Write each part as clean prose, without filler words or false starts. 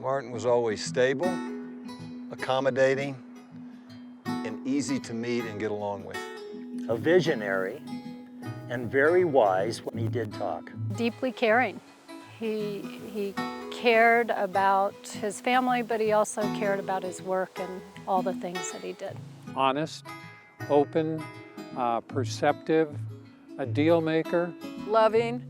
Martin was always stable, accommodating, and easy to meet and get along with. A visionary and very wise when he did talk. Deeply caring. He cared about his family, but he also cared about his work and all the things that he did. Honest, open, perceptive, a deal maker. Loving,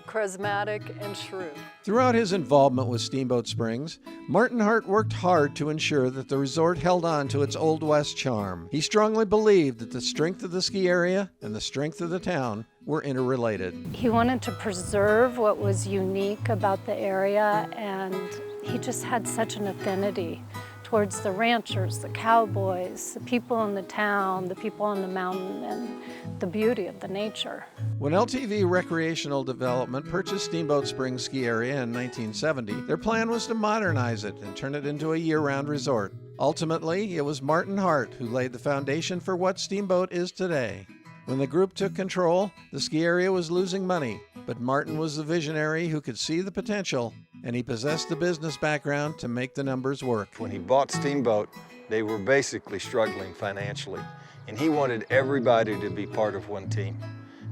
charismatic, and shrewd. Throughout his involvement with Steamboat Springs, Martin Hart worked hard to ensure that the resort held on to its Old West charm. He strongly believed that the strength of the ski area and the strength of the town were interrelated. He wanted to preserve what was unique about the area, and he just had such an affinity towards the ranchers, the cowboys, the people in the town, the people on the mountain, and the beauty of the nature. When LTV Recreational Development purchased Steamboat Springs Ski Area in 1970, their plan was to modernize it and turn it into a year-round resort. Ultimately, it was Martin Hart who laid the foundation for what Steamboat is today. When the group took control, the ski area was losing money, but Martin was the visionary who could see the potential, and he possessed the business background to make the numbers work. When he bought Steamboat, they were basically struggling financially, and he wanted everybody to be part of one team.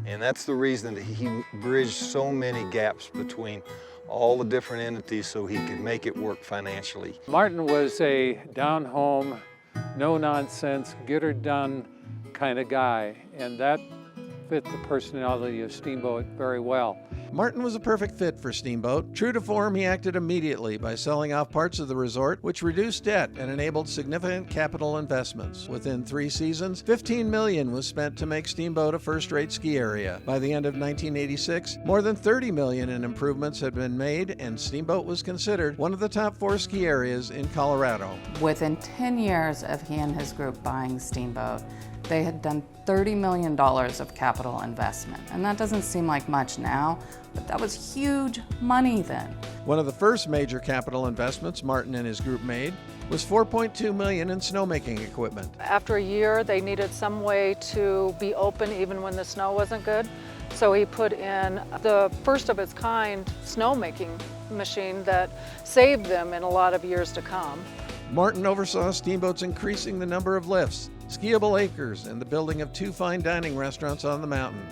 And that's the reason that he bridged so many gaps between all the different entities so he could make it work financially. Martin was a down-home, no-nonsense, get-her-done kind of guy, and that fit the personality of Steamboat very well. Martin was a perfect fit for Steamboat. True to form, he acted immediately by selling off parts of the resort, which reduced debt and enabled significant capital investments. Within 3 seasons, $15 million was spent to make Steamboat a first-rate ski area. By the end of 1986, more than $30 million in improvements had been made, and Steamboat was considered one of the top 4 ski areas in Colorado. Within 10 years of he and his group buying Steamboat, they had done $30 million of capital investment. And that doesn't seem like much now, but that was huge money then. One of the first major capital investments Martin and his group made was $4.2 million in snowmaking equipment. After a year, they needed some way to be open even when the snow wasn't good. So he put in the first of its kind snowmaking machine that saved them in a lot of years to come. Martin oversaw Steamboat's increasing the number of lifts, skiable acres, and the building of 2 fine dining restaurants on the mountain.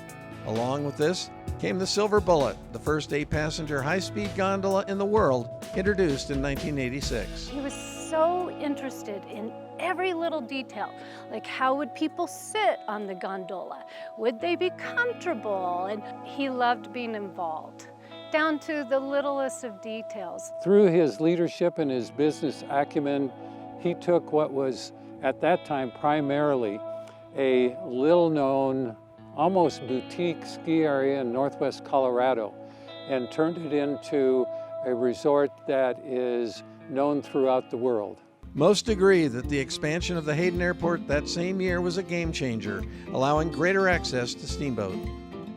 Along with this came the Silver Bullet, the first 8-passenger high-speed gondola in the world, introduced in 1986. He was so interested in every little detail, like how would people sit on the gondola? Would they be comfortable? And he loved being involved, down to the littlest of details. Through his leadership and his business acumen, he took what was at that time primarily a little-known, almost boutique ski area in northwest Colorado and turned it into a resort that is known throughout the world. Most agree that the expansion of the Hayden Airport that same year was a game changer, allowing greater access to Steamboat.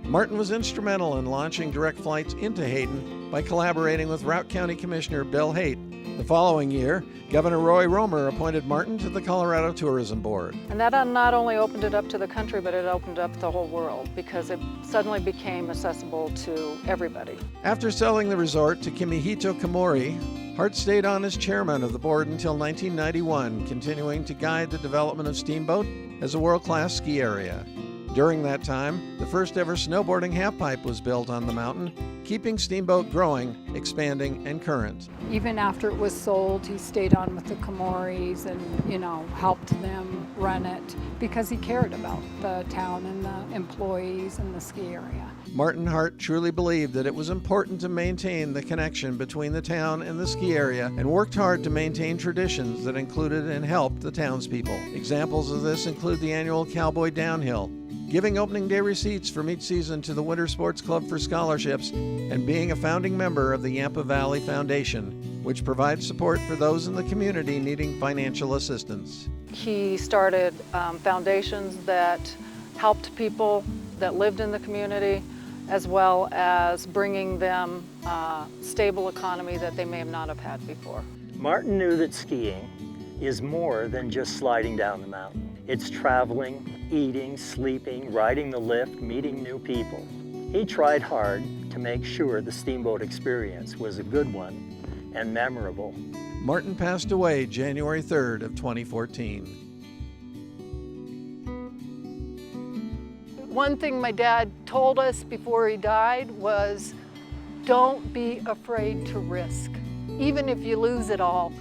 Martin was instrumental in launching direct flights into Hayden by collaborating with Routt County Commissioner Bill Haight. The following year, Governor Roy Romer appointed Martin to the Colorado Tourism Board. And that not only opened it up to the country, but it opened up the whole world because it suddenly became accessible to everybody. After selling the resort to Kimihito Komori, Hart stayed on as chairman of the board until 1991, continuing to guide the development of Steamboat as a world-class ski area. During that time, the first ever snowboarding halfpipe was built on the mountain, keeping Steamboat growing, expanding, and current. Even after it was sold, he stayed on with the Komoris and, helped them run it because he cared about the town and the employees and the ski area. Martin Hart truly believed that it was important to maintain the connection between the town and the ski area and worked hard to maintain traditions that included and helped the townspeople. Examples of this include the annual Cowboy Downhill, giving opening day receipts from each season to the Winter Sports Club for scholarships, and being a founding member of the Yampa Valley Foundation, which provides support for those in the community needing financial assistance. He started foundations that helped people that lived in the community, as well as bringing them a stable economy that they may not have had before. Martin knew that skiing is more than just sliding down the mountain. It's traveling, eating, sleeping, riding the lift, meeting new people. He tried hard to make sure the Steamboat experience was a good one and memorable. Martin passed away January 3rd of 2014. One thing my dad told us before he died was, don't be afraid to risk. Even if you lose it all,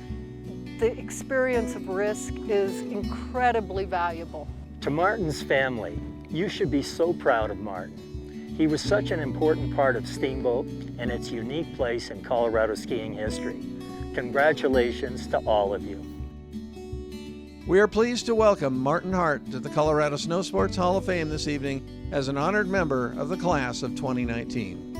the experience of risk is incredibly valuable. To Martin's family, you should be so proud of Martin. He was such an important part of Steamboat and its unique place in Colorado skiing history. Congratulations to all of you. We are pleased to welcome Martin Hart to the Colorado Snowsports Hall of Fame this evening as an honored member of the class of 2019.